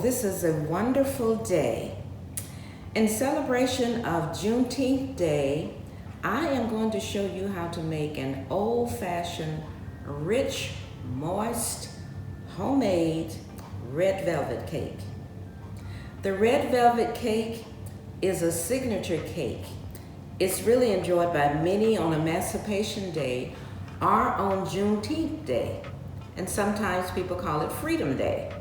this is a wonderful day. In celebration of Juneteenth Day, I am going to show you how to make an old-fashioned, rich, moist, homemade red velvet cake. The red velvet cake is a signature cake. It's really enjoyed by many on Emancipation Day or on Juneteenth Day, and sometimes people call it Freedom Day.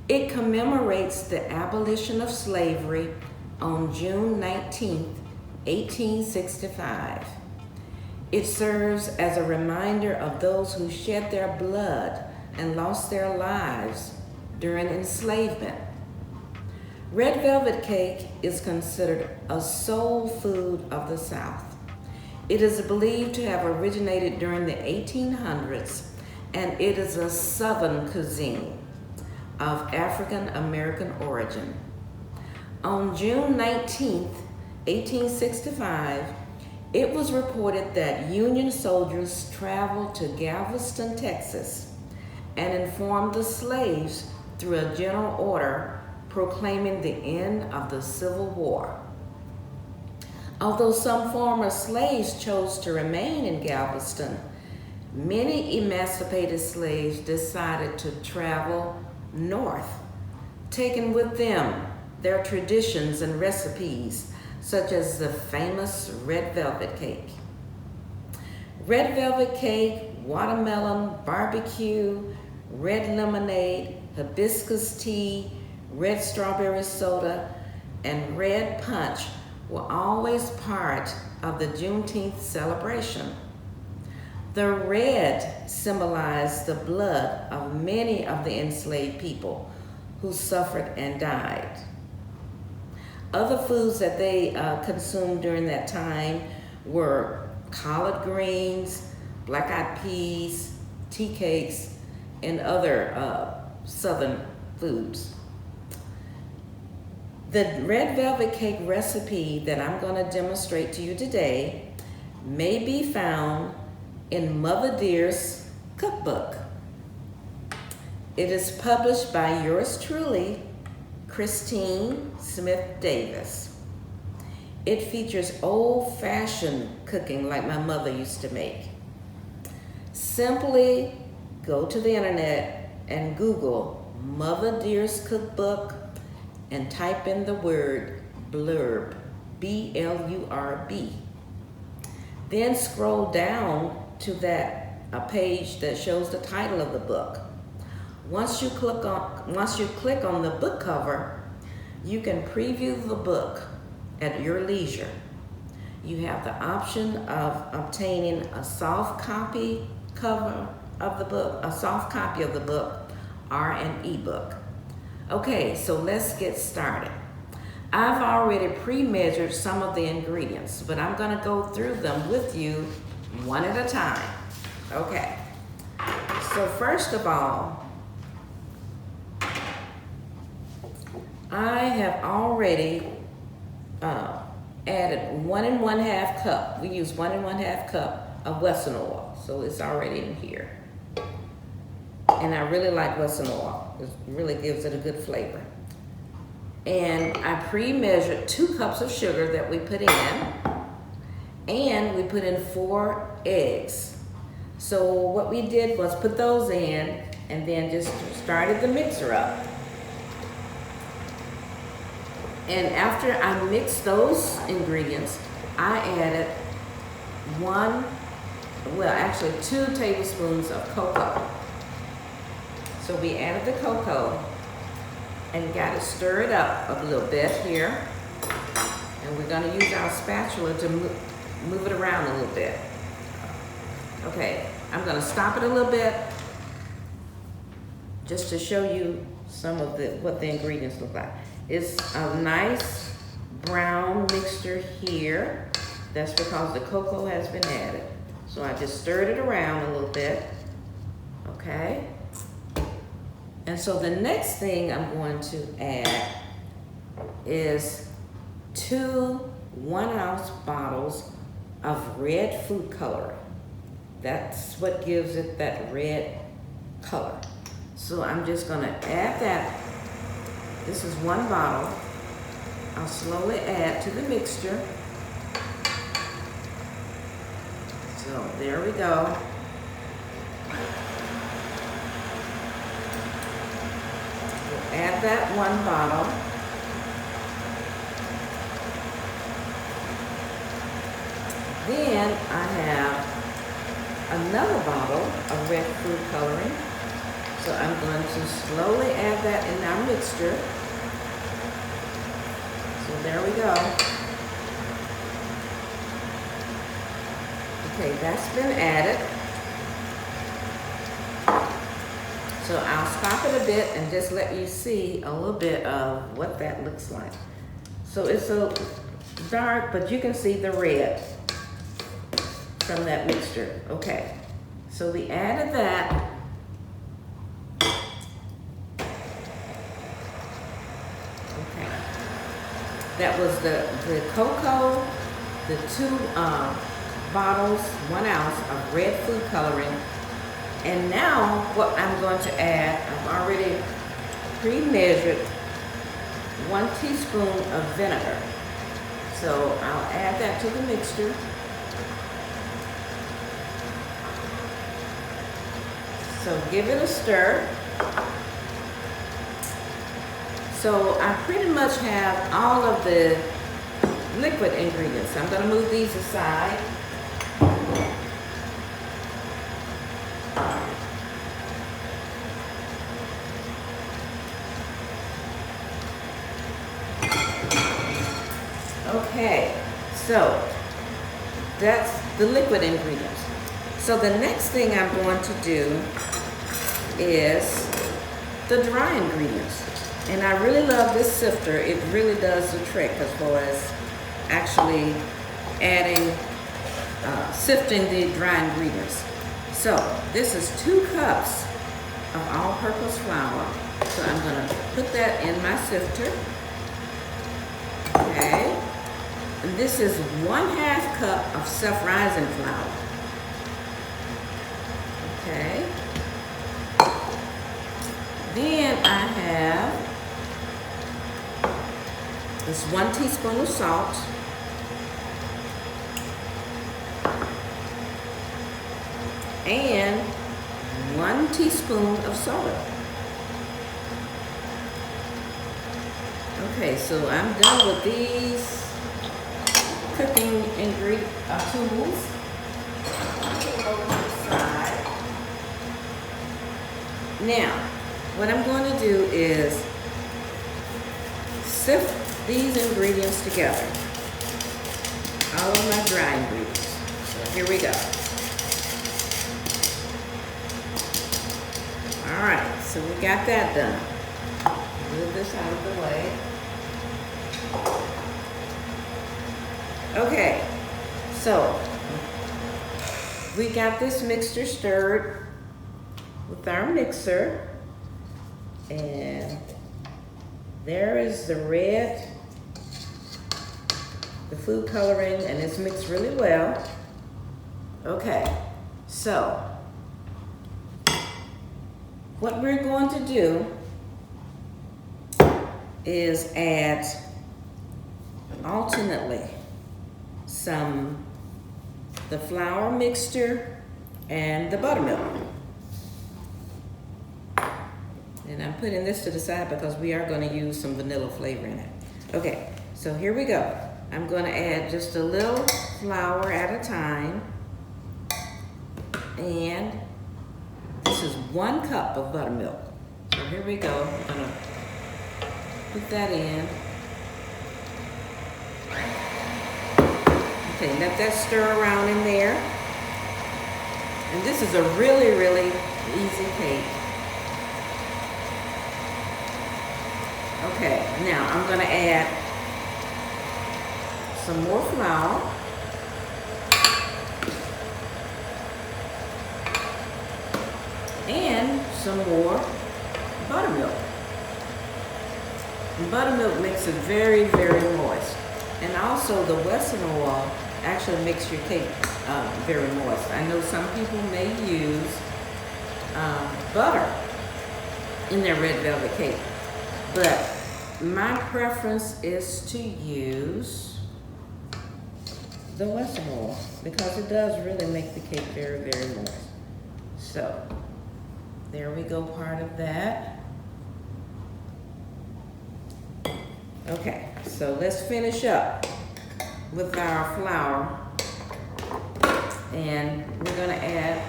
It commemorates the abolition of slavery on June 19th, 1865. It serves as a reminder of those who shed their blood and lost their lives during enslavement. Red velvet cake is considered a soul food of the South. It is believed to have originated during the 1800s, and it is a Southern cuisine of African American origin. On June 19, 1865, it was reported that Union soldiers traveled to Galveston, Texas, and informed the slaves through a general order proclaiming the end of the Civil War. Although some former slaves chose to remain in Galveston, many emancipated slaves decided to travel north, taking with them their traditions and recipes, such as the famous red velvet cake. Red velvet cake, watermelon, barbecue, red lemonade, hibiscus tea, red strawberry soda, and red punch were always part of the Juneteenth celebration. The red symbolized the blood of many of the enslaved people who suffered and died. Other foods that they consumed during that time were collard greens, black-eyed peas, tea cakes, and other Southern foods. The red velvet cake recipe that I'm going to demonstrate to you today may be found in Mother Dear's cookbook. It is published by yours truly, Christine Smith Davis. It features old-fashioned cooking like my mother used to make. Simply go to the internet and Google Mother Dear's cookbook and type in the word blurb, B-L-U-R-B. Then scroll down to a page that shows the title of the book. Once you click on the book cover, you can preview the book at your leisure. You have the option of obtaining a soft copy cover of the book, a soft copy of the book, or an ebook. Okay, so let's get started. I've already pre-measured some of the ingredients, but I'm going to go through them with you one at a time. Okay, so first of all, I have already added 1 1/2 cup. We use 1 1/2 cup of Western oil, so it's already in here. And I really like Western oil. It really gives it a good flavor. And I pre-measured 2 cups of sugar that we put in, and we put in 4 eggs. So what we did was put those in and then just started the mixer up. And after I mixed those ingredients, I added 2 tablespoons of cocoa. So we added the cocoa and got it stirred up a little bit here. And we're gonna use our spatula to move it around a little bit. Okay, I'm gonna stop it a little bit just to show you some of what the ingredients look like. It's a nice brown mixture here. That's because the cocoa has been added. So I just stirred it around a little bit, okay? And so the next thing I'm going to add is 2 1-ounce bottles of red food coloring. That's what gives it that red color. So I'm just gonna add that This is 1 bottle. I'll slowly add to the mixture. So there we go. We'll add that 1 bottle. Then I have another bottle of red food coloring. So I'm going to slowly add that in our mixture. So there we go. Okay, that's been added. So I'll stop it a bit and just let you see a little bit of what that looks like. So it's so dark, but you can see the red from that mixture. Okay, so we added that. Okay, that was the cocoa, the 2 bottles, 1 ounce of red food coloring. And now what I'm going to add, I've already pre-measured 1 teaspoon of vinegar. So I'll add that to the mixture. So give it a stir. So I pretty much have all of the liquid ingredients. I'm going to move these aside. Okay, so that's the liquid ingredients. So the next thing I'm going to do is the dry ingredients. And I really love this sifter. It really does the trick as far as actually adding, sifting the dry ingredients. So this is 2 cups of all-purpose flour. So I'm going to put that in my sifter. Okay. And this is 1/2 cup of self-rising flour. Okay. Then I have this 1 teaspoon of salt. And 1 teaspoon of soda. Okay, so I'm done with these cooking tools. Over to the side. Now, what I'm going to do is sift these ingredients together. All of my dry ingredients. So here we go. All right, so we got that done. Move this out of the way. Okay, so we got this mixture stirred with our mixer. And there is the red, the food coloring, and it's mixed really well. Okay, so what we're going to do is add alternately the flour mixture and the buttermilk. And I'm putting this to the side because we are going to use some vanilla flavor in it. Okay, so here we go. I'm going to add just a little flour at a time. And this is 1 cup of buttermilk. So here we go. I'm going to put that in. Okay, let that stir around in there. And this is a really, really easy cake. Okay, now I'm going to add some more flour. And some more buttermilk. And buttermilk makes it very, very moist. And also the Western oil actually makes your cake very moist. I know some people may use butter in their red velvet cake. But my preference is to use the Western oil because it does really make the cake very, very moist. So, there we go, part of that. Okay, so let's finish up with our flour. And we're gonna add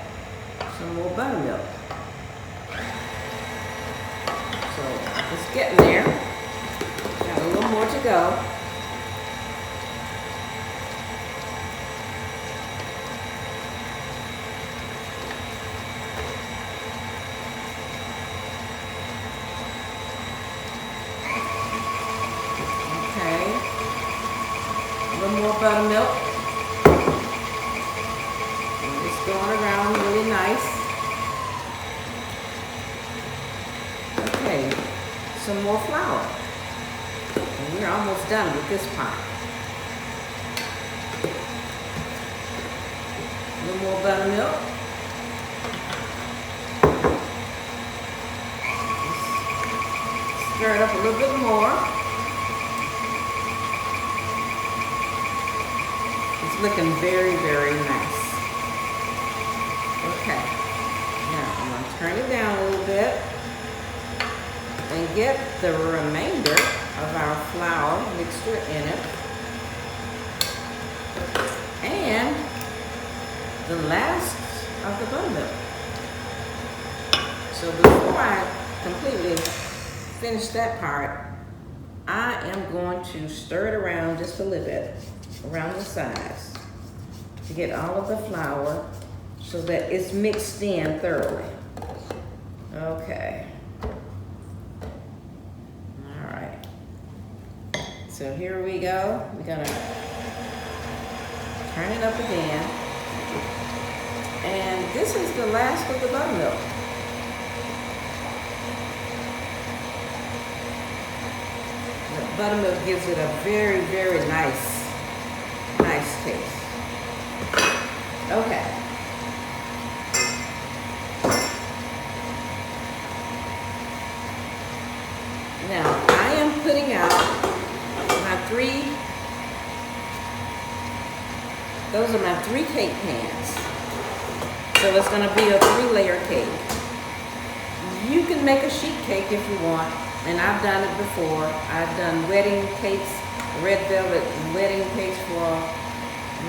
some more buttermilk. So it's getting there. Got a little more to go. Okay. A little more buttermilk. Going around really nice. Okay, some more flour. And we're almost done with this part. A little more buttermilk. Stir it up a little bit more. It's looking very, very nice. Okay, now I'm going to turn it down a little bit and get the remainder of our flour mixture in it and the last of the buttermilk. So before I completely finish that part, I am going to stir it around just a little bit around the sides to get all of the flour so that it's mixed in thoroughly. Okay. All right. So here we go. We're gonna turn it up again. And this is the last of the buttermilk. The buttermilk gives it a very, very nice taste. Okay. Now, I am putting out those are my 3 cake pans. So it's gonna be a 3-layer cake. You can make a sheet cake if you want, and I've done it before. I've done wedding cakes, red velvet wedding cakes for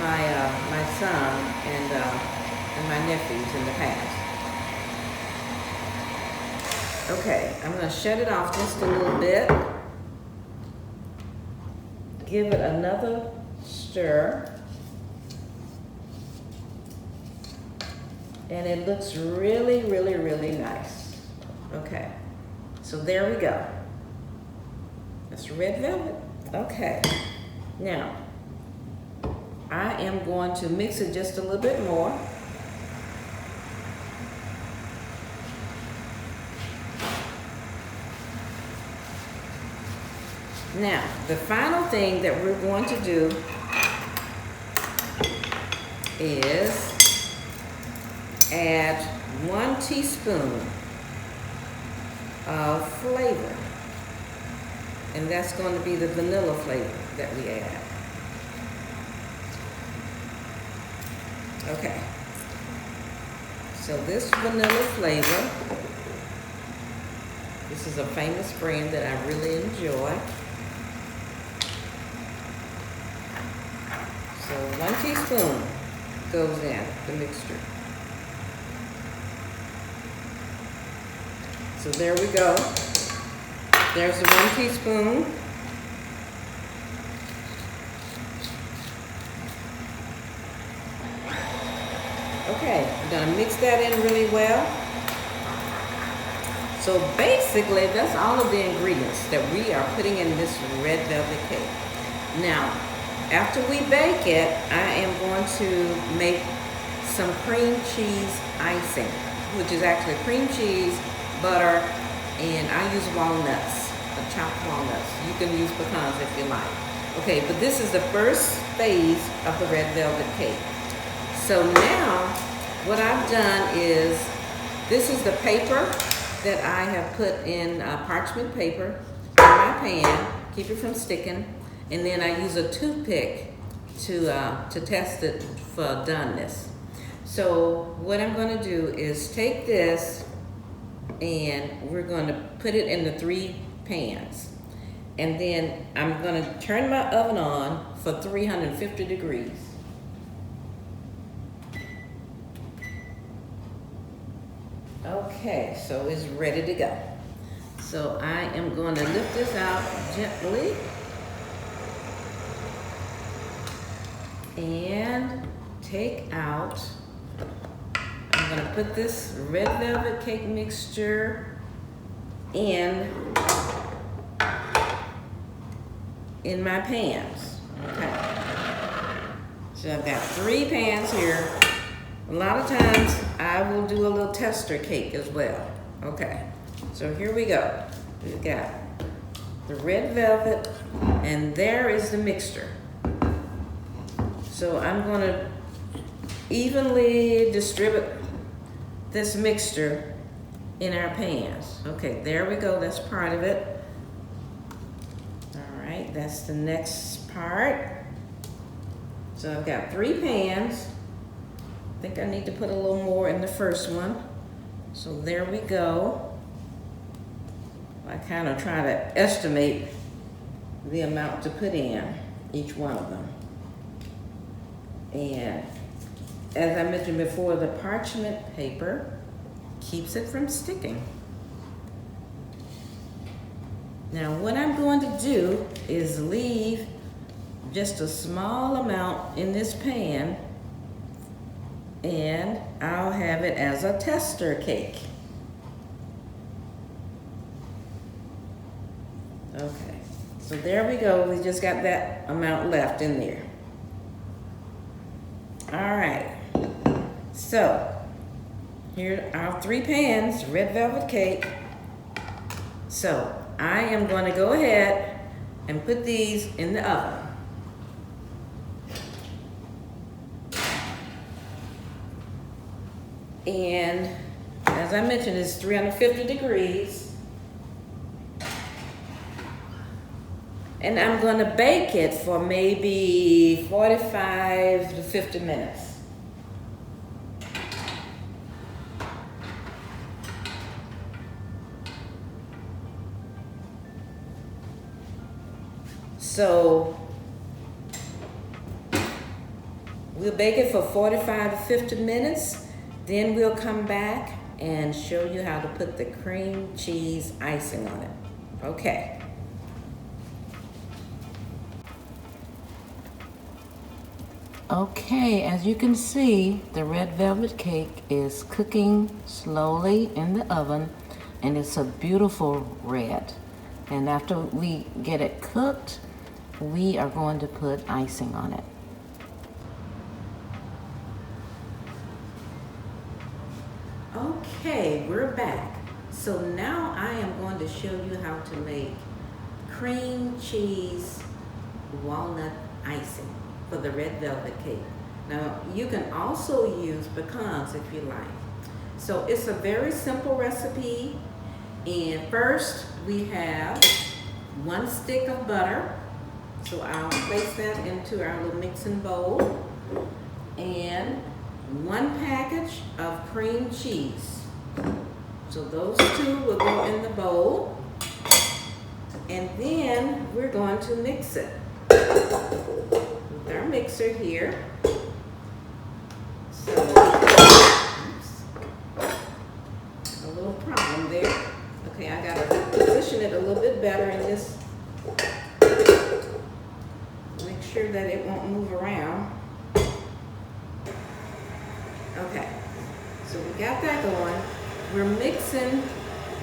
my son and my nephews in the past. Okay, I'm going to shut it off just a little bit. Give it another stir. And it looks really, really, really nice. Okay, so there we go. That's red velvet. Okay, now I am going to mix it just a little bit more. Now, the final thing that we're going to do is add 1 teaspoon of flavor. And that's going to be the vanilla flavor that we add. Okay. So this vanilla flavor, this is a famous brand that I really enjoy. So 1 teaspoon goes in the mixture. So there we go. There's the 1 teaspoon. Okay, I'm gonna mix that in really well. So basically, that's all of the ingredients that we are putting in this red velvet cake. Now, after we bake it, I am going to make some cream cheese icing, which is actually cream cheese, butter, and I use walnuts, chopped walnuts. You can use pecans if you like. Okay, but this is the first phase of the red velvet cake. So now, what I've done is, this is the paper that I have put in parchment paper in my pan, keep it from sticking, and then I use a toothpick to test it for doneness. So what I'm going to do is take this and we're going to put it in the 3 pans. And then I'm going to turn my oven on for 350 degrees. Okay, so it's ready to go. So I am going to lift this out gently and take out, I'm going to put this red velvet cake mixture in my pans. Okay. So I've got 3 pans here. A lot of times I will do a little tester cake as well. Okay. So here we go. We've got the red velvet, and there is the mixture. So I'm going to evenly distribute this mixture in our pans. Okay, there we go. That's part of it. All right, that's the next part. So I've got 3 pans. I think I need to put a little more in the first one. So there we go. I kind of try to estimate the amount to put in each one of them. And as I mentioned before, the parchment paper keeps it from sticking. Now what I'm going to do is leave just a small amount in this pan, and I'll have it as a tester cake. Okay, so there we go. We just got that amount left in there. All right, so here are our 3 pans, red velvet cake. So I am going to go ahead and put these in the oven. And as I mentioned, it's 350 degrees. And I'm going to bake it for maybe 45 to 50 minutes. So we'll bake it for 45 to 50 minutes. Then we'll come back and show you how to put the cream cheese icing on it. Okay. Okay, as you can see, the red velvet cake is cooking slowly in the oven, and it's a beautiful red. And after we get it cooked, we are going to put icing on it. Okay, we're back. So now I am going to show you how to make cream cheese walnut icing for the red velvet cake. Now you can also use pecans if you like. So it's a very simple recipe. And first we have 1 stick of butter. So I'll place that into our little mixing bowl. And 1 package of cream cheese. So those 2 will go in the bowl. And then we're going to mix it with our mixer here. So, oops, a little problem there. Okay, I gotta position it a little bit better in this. Make sure that it won't move around. Okay, so we got that going. We're mixing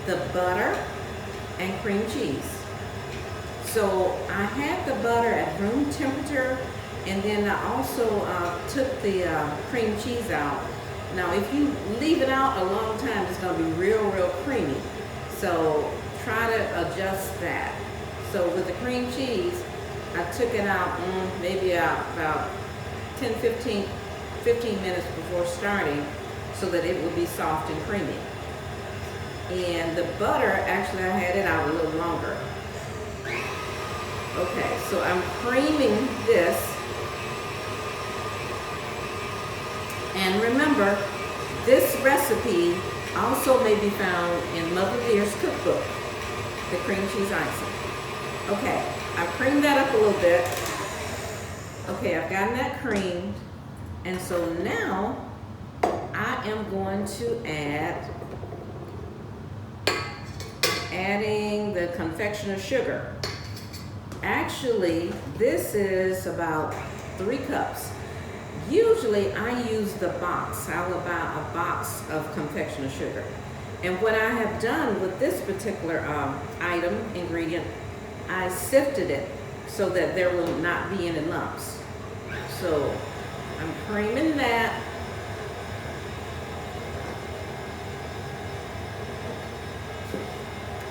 the butter and cream cheese. So I had the butter at room temperature, and then I also took the cream cheese out. Now if you leave it out a long time, it's going to be real creamy. So try to adjust that. So with the cream cheese, I took it out maybe about 15 minutes before starting, so that it would be soft and creamy. And the butter, actually I had it out a little longer. Okay, so I'm creaming this. And remember, this recipe also may be found in Mother Dear's cookbook, the cream cheese icing. Okay, I've creamed that up a little bit. Okay, I've gotten that creamed. And so now I am going to adding the confectioner sugar. Actually, this is about 3 cups. Usually I use the box. I will buy a box of confectioner sugar. And what I have done with this particular ingredient, I sifted it so that there will not be any lumps. So I'm creaming that.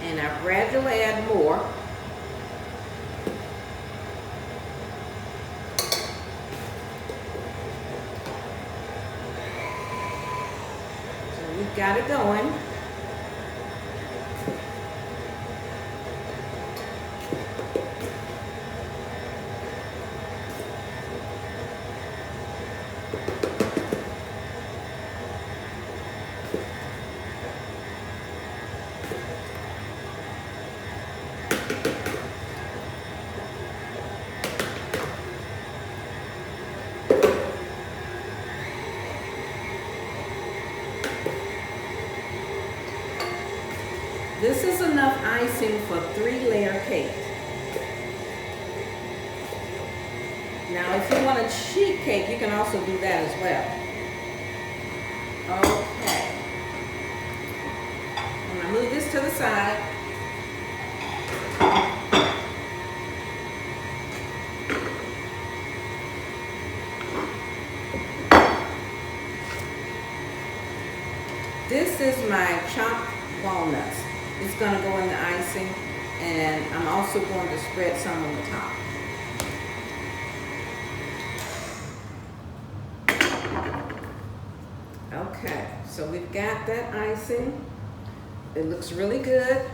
And I gradually add more. We've got it going. This is enough icing for 3-layer cake. Now, if you want a sheet cake, you can also do that as well. Okay. I'm gonna move this to the side. This is my chopped walnuts. It's going to go in the icing, and I'm also going to spread some on the top. Okay, so we've got that icing. It looks really good.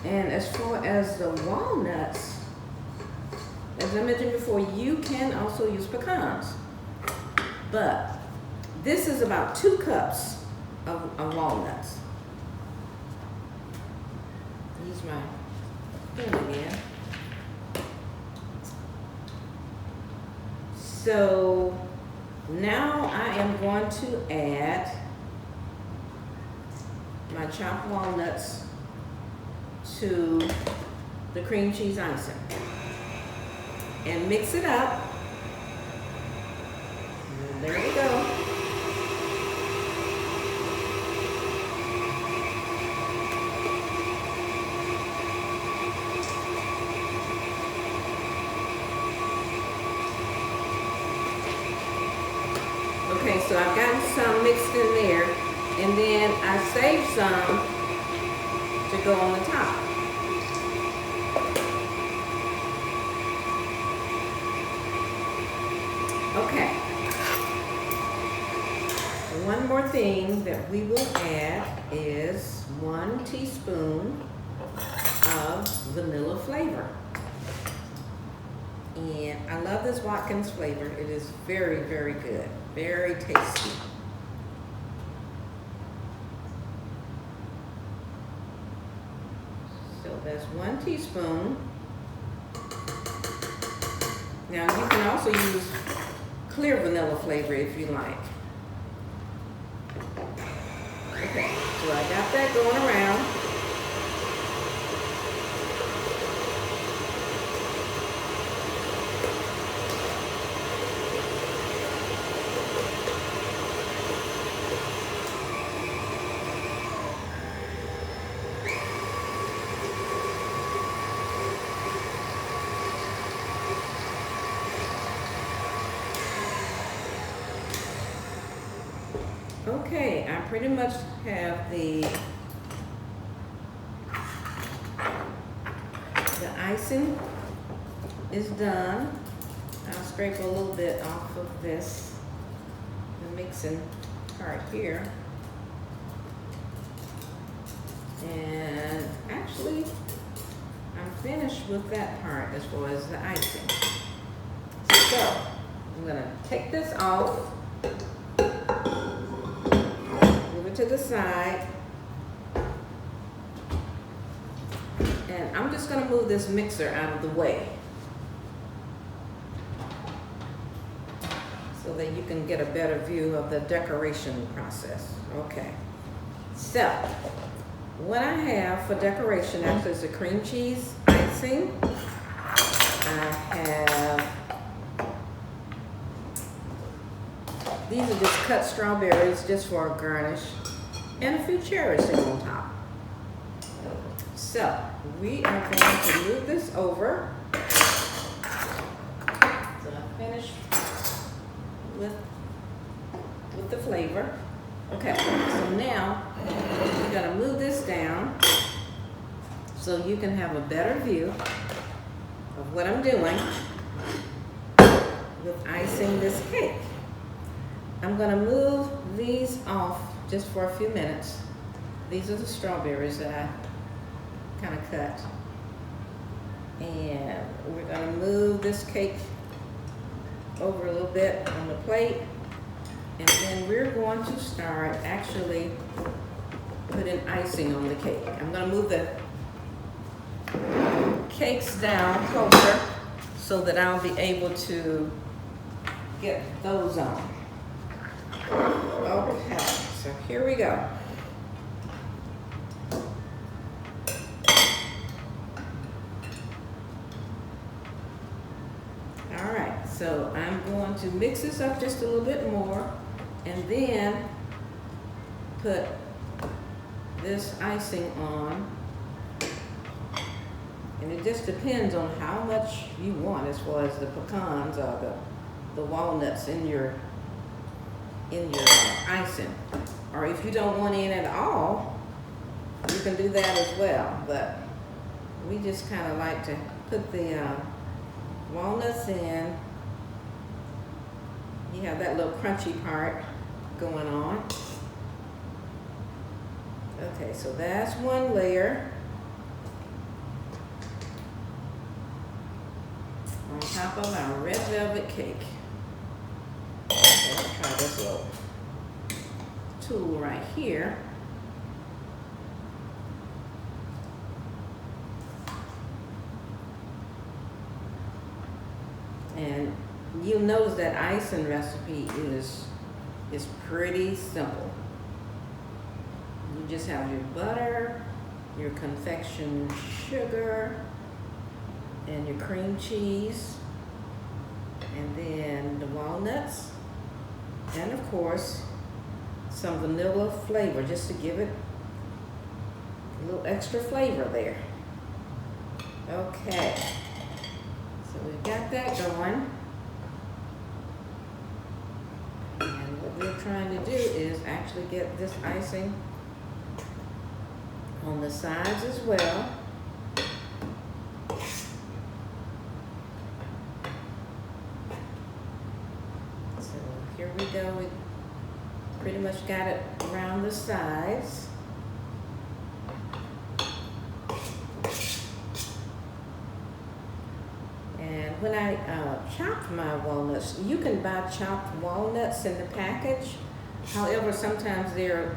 And as far as the walnuts, as I mentioned before, you can also use pecans. But this is about 2 cups of walnuts. Use my thing again. So now I am going to add my chopped walnuts to the cream cheese icing and mix it up. And there we go. Okay, so I've gotten some mixed in there, and then I saved some to go on the top. Okay. One more thing that we will add is 1 teaspoon of vanilla flavor. And I love this Watkins flavor. It is very, very good. Very tasty. So that's 1 teaspoon. Now you can also use clear vanilla flavor if you like. Okay, so I got that going around. Okay, I pretty much have the icing is done. I'll scrape a little bit off of this, the mixing part here. And actually, I I'm finished with that part as far as the icing. So I'm gonna take this off, move it to the side, and I'm just gonna move this mixer out of the way so that you can get a better view of the decoration process. Okay, so what I have for decoration actually is a cream cheese icing. I have, these are just cut strawberries just for a garnish, and a few cherries to go on top. So we are going to move this over. So I'm finished with the flavor. Okay, so now we're gonna move this down so you can have a better view of what I'm doing with icing this cake. I'm gonna move these off just for a few minutes. These are the strawberries that I kind of cut. And we're gonna move this cake over a little bit on the plate. And then we're going to start actually putting icing on the cake. I'm gonna move the cakes down closer so that I'll be able to get those on. Okay, so here we go. All right, so I'm going to mix this up just a little bit more and then put this icing on. And it just depends on how much you want as far as the pecans or the walnuts in your icing. Or if you don't want any at all, you can do that as well. But we just kind of like to put the walnuts in. You have that little crunchy part going on. Okay, so that's one layer. On top of our red velvet cake. Okay, let's try this little tool right here. And you'll notice that icing recipe is pretty simple. You just have your butter, your confection sugar, and your cream cheese, and then the walnuts, and of course some vanilla flavor just to give it a little extra flavor there. Okay, so we've got that going, and what we're trying to do is actually get this icing on the sides as well. Here we go, we pretty much got it around the sides. And when I chopped my walnuts, you can buy chopped walnuts in the package. However, sometimes they're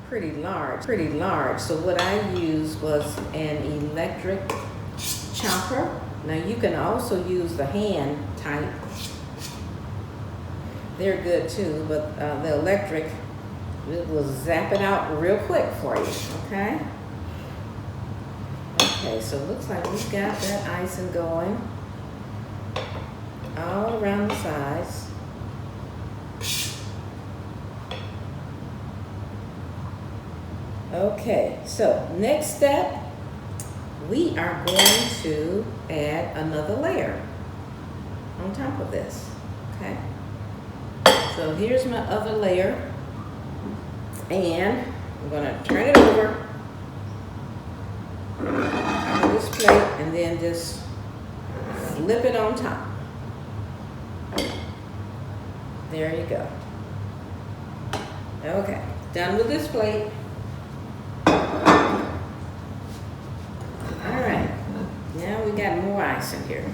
pretty large. So what I used was an electric chopper. Now you can also use the hand type. They're good too, but the electric, it will zap it out real quick for you, okay? Okay, so it looks like we've got that icing going all around the sides. Okay, so next step, we are going to add another layer on top of this, okay? So here's my other layer, and I'm gonna turn it over on this plate and then just flip it on top. There you go. Okay, done with this plate. we got more icing here.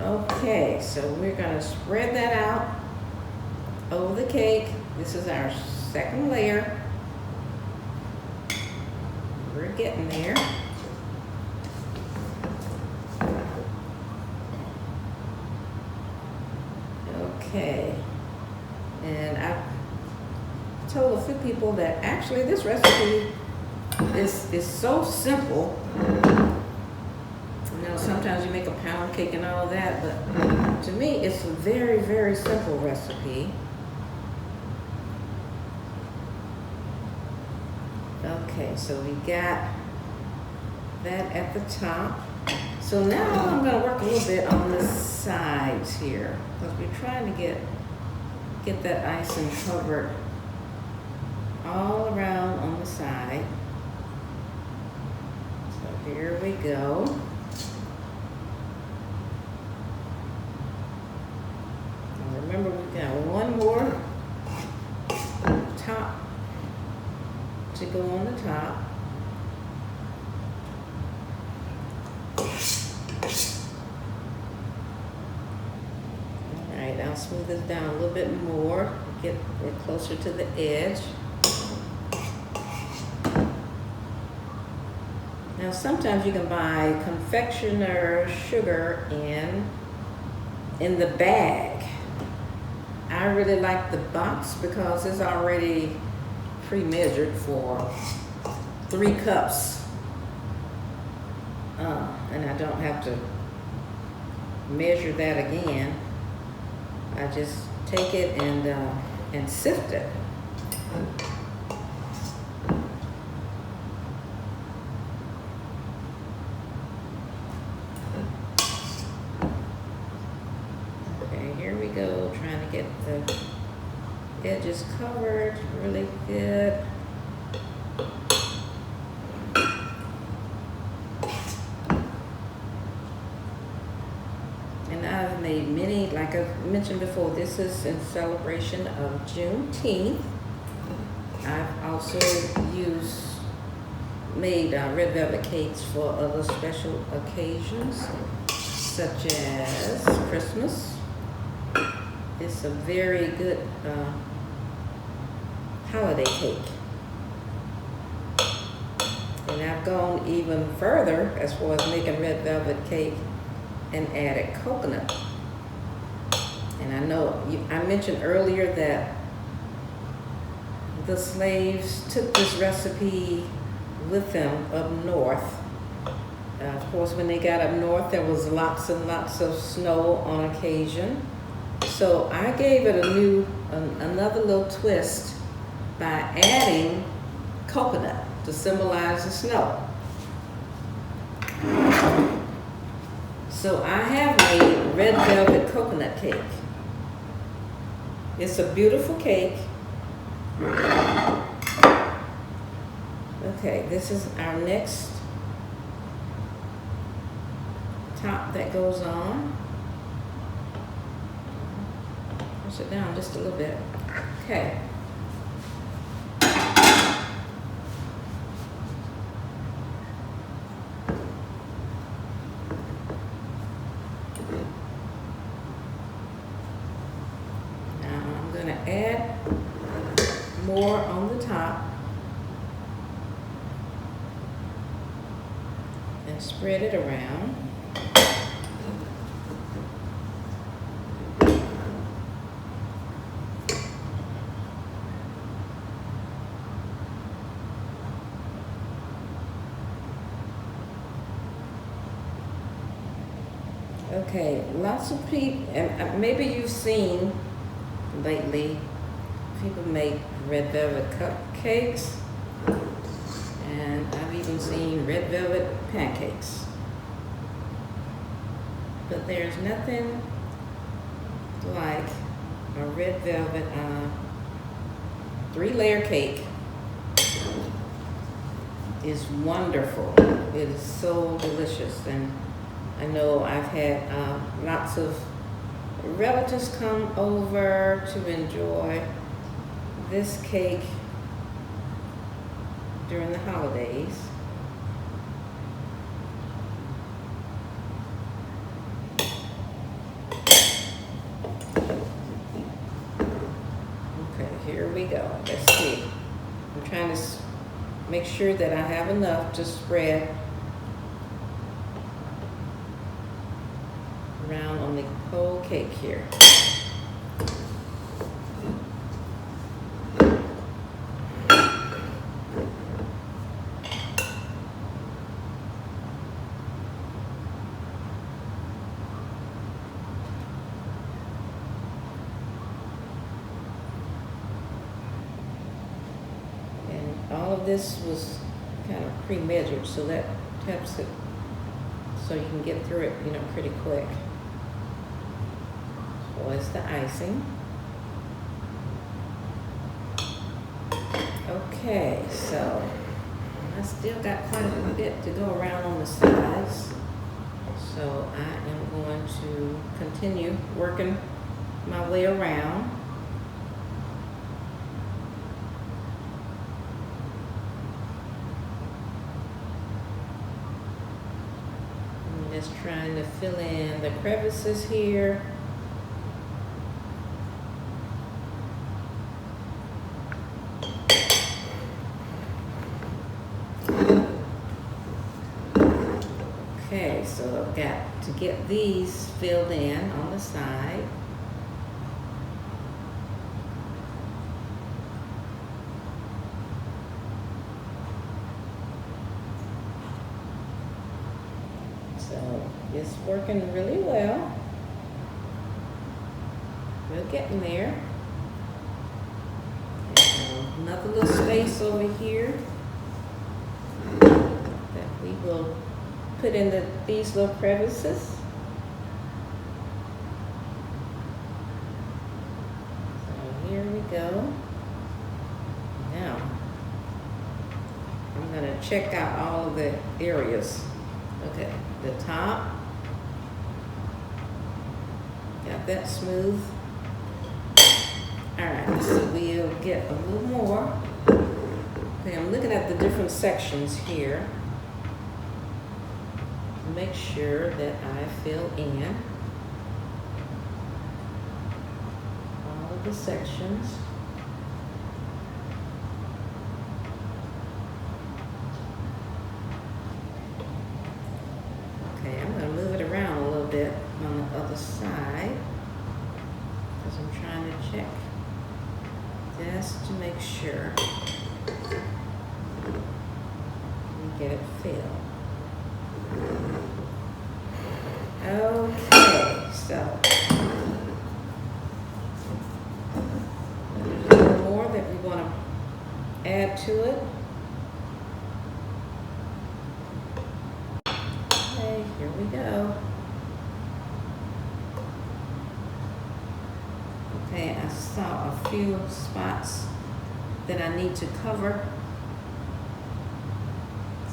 Okay, so we're gonna spread that out over the cake. This is our second layer. We're getting there. Okay, and I've told a few people that actually this recipe is so simple. You know, sometimes you make a pound cake and all that, but to me it's a very, very simple recipe. Okay, so we got that at the top. So now I'm going to work a little bit on the sides here, because we're trying to get that icing covered all around on the side. So here we go. And remember, we've got one more top to go on the top. Alright, I'll smooth this down a little bit more. We're closer to the edge. Now sometimes you can buy confectioner sugar in the bag. I really like the box because it's already pre-measured for 3 cups. And I don't have to measure that again. I just take it and sift it. Okay, here we go, trying to get the edges covered really good. And I've made many, like I mentioned before, this is in celebration of Juneteenth. I've also made red velvet cakes for other special occasions, such as Christmas. It's a very good holiday cake. And I've gone even further as far as making red velvet cake and added coconut. And I know I mentioned earlier that the slaves took this recipe with them up north. Of course, when they got up north, there was lots and lots of snow on occasion. So I gave it another little twist by adding coconut to symbolize the snow. So I have made red velvet coconut cake. It's a beautiful cake. Okay, this is our next top that goes on. Push it down just a little bit. Okay. Add more on the top and spread it around. Okay, lots of people, and maybe you've seen lately, people make red velvet cupcakes, and I've even seen red velvet pancakes. But there's nothing like a red velvet 3-layer cake. Is wonderful. It is so delicious, and I know I've had lots of relatives come over to enjoy this cake during the holidays. Okay, here we go. Let's see. I'm trying to make sure that I have enough to spread around on the whole cake here. All of this was kind of pre-measured, so that helps it so you can get through it, pretty quick. So it's the icing. Okay, so I still got quite a bit to go around on the sides. So I am going to continue working my way around. Just trying to fill in the crevices here. Okay, so I've got to get these filled in on the side. So it's working really well. We're getting there. And another little space over here that we will put in these little crevices. So here we go. Now I'm going to check out all of the areas. Okay, the top, got that smooth. All right, so we'll get a little more. Okay, I'm looking at the different sections here to make sure that I fill in all of the sections. Okay, I'm going to move it around a little bit on the other side because I'm trying to check just to make sure we get it filled. Okay, so there's a little more that we want to add to it. Here we go. Okay, I saw a few spots that I need to cover.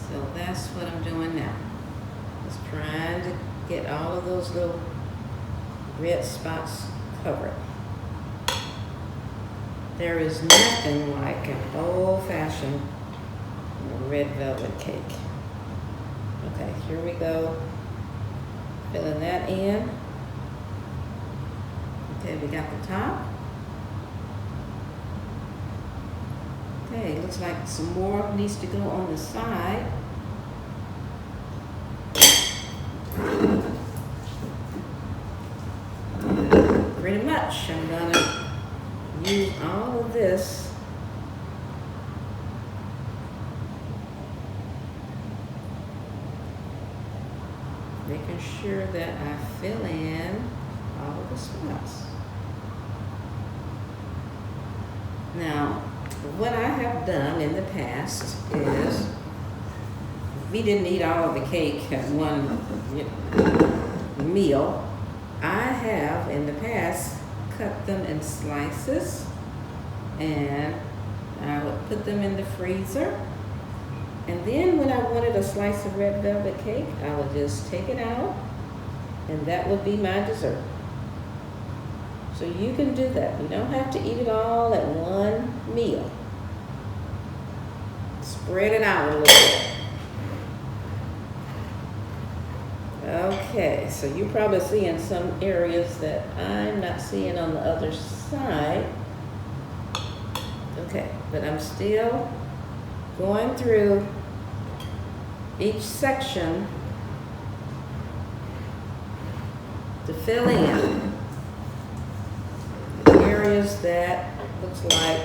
So that's what I'm doing now. Just trying to get all of those little red spots covered. There is nothing like an old-fashioned red velvet cake. Okay, here we go. Filling that in. Okay, we got the top. Okay, looks like some more needs to go on the side. Pretty much, I'm gonna use all of this making sure that I fill in all of the spots. Now, what I have done in the past is, we didn't eat all of the cake at one meal. I have in the past cut them in slices and I would put them in the freezer. And then when I wanted a slice of red velvet cake, I would just take it out and that would be my dessert. So you can do that. You don't have to eat it all at one meal. spread it out a little bit. Okay, so you're probably seeing some areas that I'm not seeing on the other side. Okay, but I'm still going through each section to fill in the areas that looks like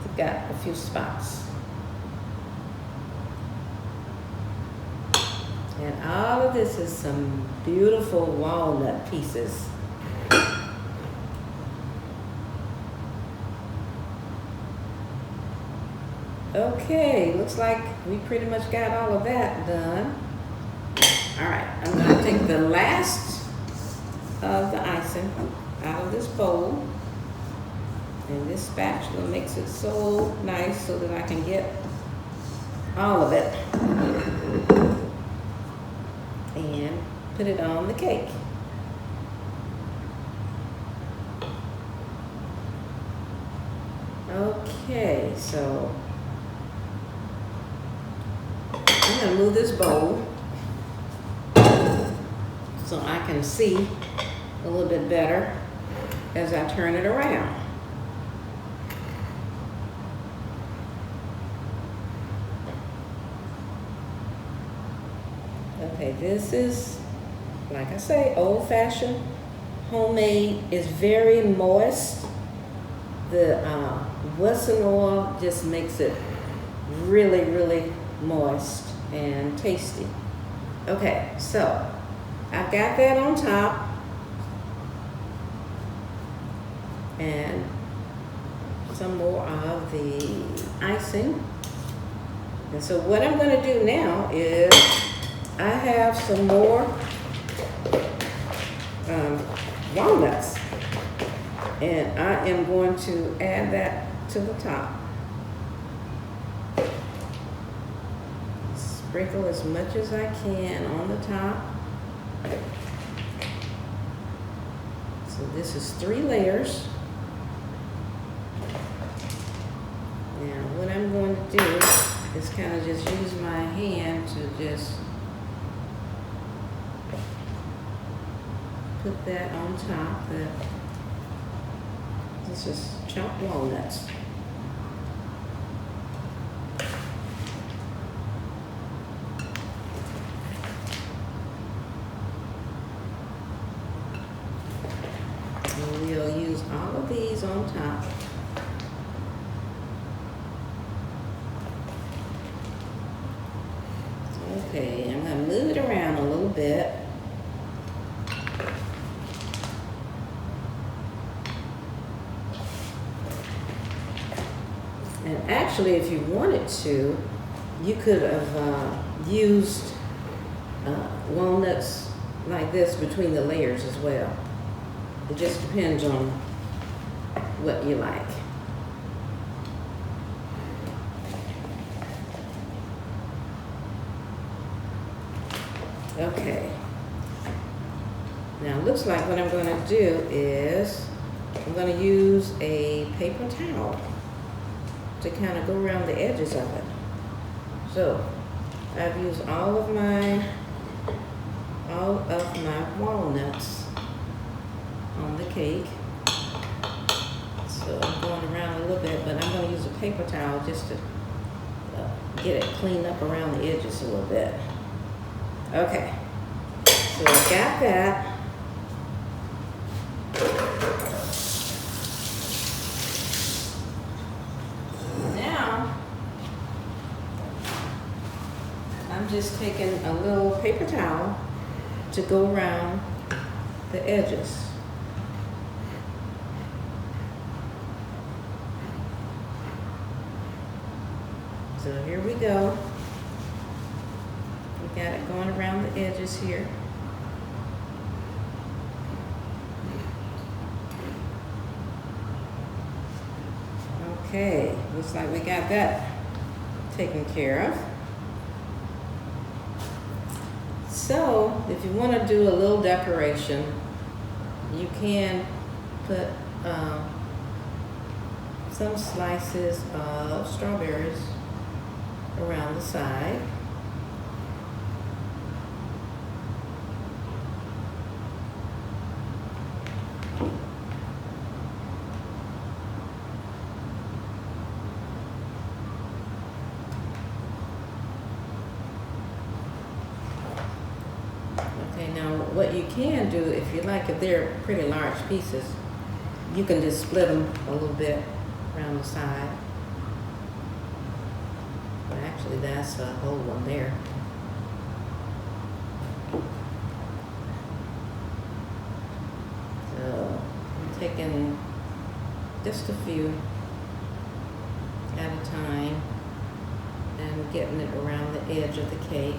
they've got a few spots. And all of this is some beautiful walnut pieces. Okay, looks like we pretty much got all of that done. All right, I'm going to take the last of the icing out of this bowl. And this spatula makes it so nice so that I can get all of it and put it on the cake. Okay, so I'm going to move this bowl so I can see a little bit better as I turn it around. Okay, this is, like I say, old-fashioned, homemade. It's very moist. The Western oil just makes it really, really moist and tasty. Okay, so I've got that on top. And some more of the icing. And so what I'm going to do now is I have some more walnuts, and I am going to add that to the top. Sprinkle as much as I can on the top. So this is 3 layers. Now what I'm going to do is kind of just use my hand to just put that on top. This is chopped walnuts. And we'll use all of these on top. Okay, I'm going to move it around a little bit. And actually, if you wanted to, you could have used walnuts like this between the layers as well. It just depends on what you like. Okay. Now, it looks like what I'm going to do is I'm going to use a paper towel to kind of go around the edges of it. So I've used all of my walnuts on the cake. So I'm going around a little bit, but I'm going to use a paper towel just to get it cleaned up around the edges a little bit. Okay, so I got that. I'm just taking a little paper towel to go around the edges. So here we go. We got it going around the edges here. Okay, looks like we got that taken care of. So, if you want to do a little decoration, you can put some slices of strawberries around the side. Okay, now what you can do, if you like, if they're pretty large pieces, you can just split them a little bit around the side. But actually that's a whole one there. So I'm taking just a few at a time and getting it around the edge of the cake.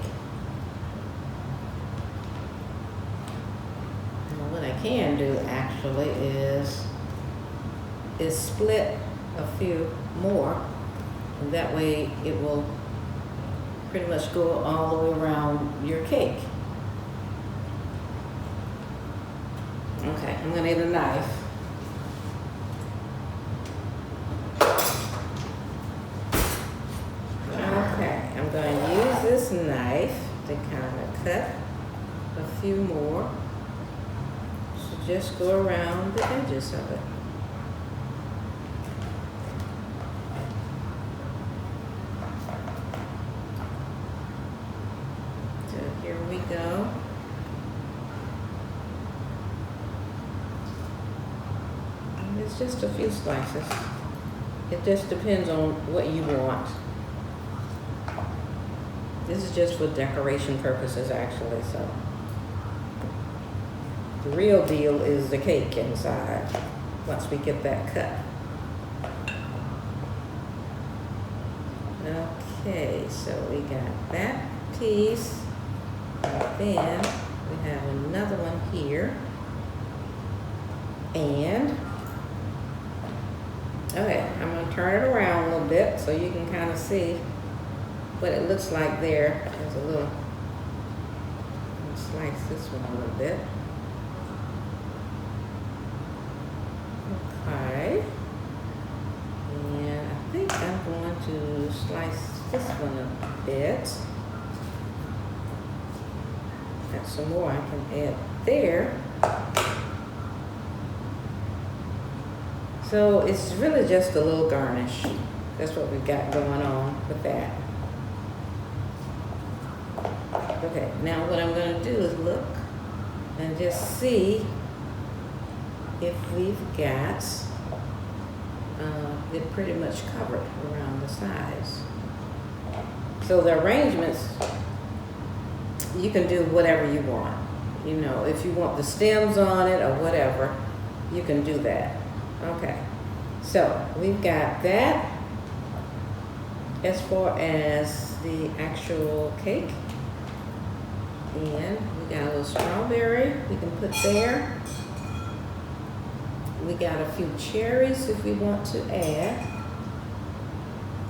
Now what I can do actually is split a few more, and that way it will pretty much go all the way around your cake. Okay, I'm gonna need a knife. Okay, I'm going to use this knife to kind of cut a few more. So just go around the edges of it. So here we go. And it's just a few slices. It just depends on what you want. This is just for decoration purposes, actually, so. The real deal is the cake inside, once we get that cut. Okay, so we got that piece, and then we have another one here. And, okay, I'm gonna turn it around a little bit so you can kind of see what it looks like there. There's a little, slice this one a little bit. Okay. And I think I'm going to slice this one a bit. Got some more I can add there. So it's really just a little garnish. That's what we've got going on with that. Okay, now what I'm going to do is look and just see if we've got it pretty much covered around the sides. So the arrangements, you can do whatever you want. You know, if you want the stems on it or whatever, you can do that. Okay, so we've got that as far as the actual cake. And we got a little strawberry we can put there. We got a few cherries if we want to add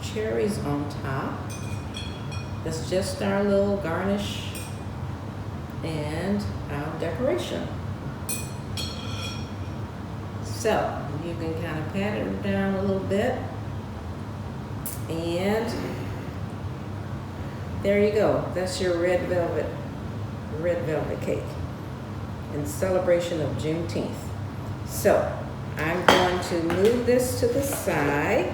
cherries on top. That's just our little garnish and our decoration. So you can kind of pat it down a little bit, and there you go. That's your red velvet cake in celebration of Juneteenth. So I'm going to move this to the side.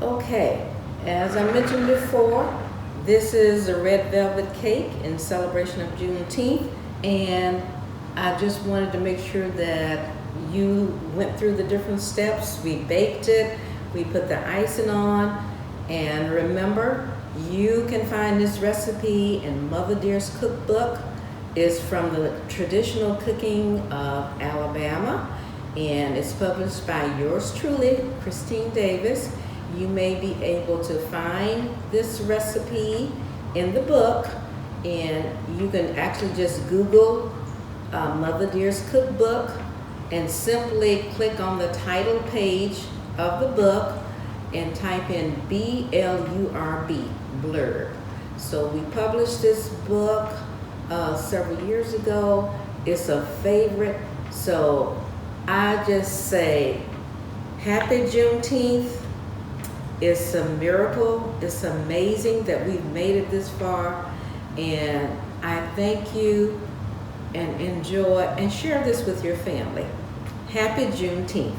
Okay, as I mentioned before, this is a red velvet cake in celebration of Juneteenth, and I just wanted to make sure that you went through the different steps. We baked it, we put the icing on, and remember, you can find this recipe in Mother Dear's cookbook. It's from the Traditional Cooking of Alabama, and it's published by yours truly, Christine Davis. You may be able to find this recipe in the book, and you can actually just Google Mother Dear's Cookbook and simply click on the title page of the book and type in BLURB, blurb. So we published this book several years ago. It's a favorite. So I just say, happy Juneteenth. It's a miracle. It's amazing that we've made it this far. And I thank you and enjoy and share this with your family. Happy Juneteenth.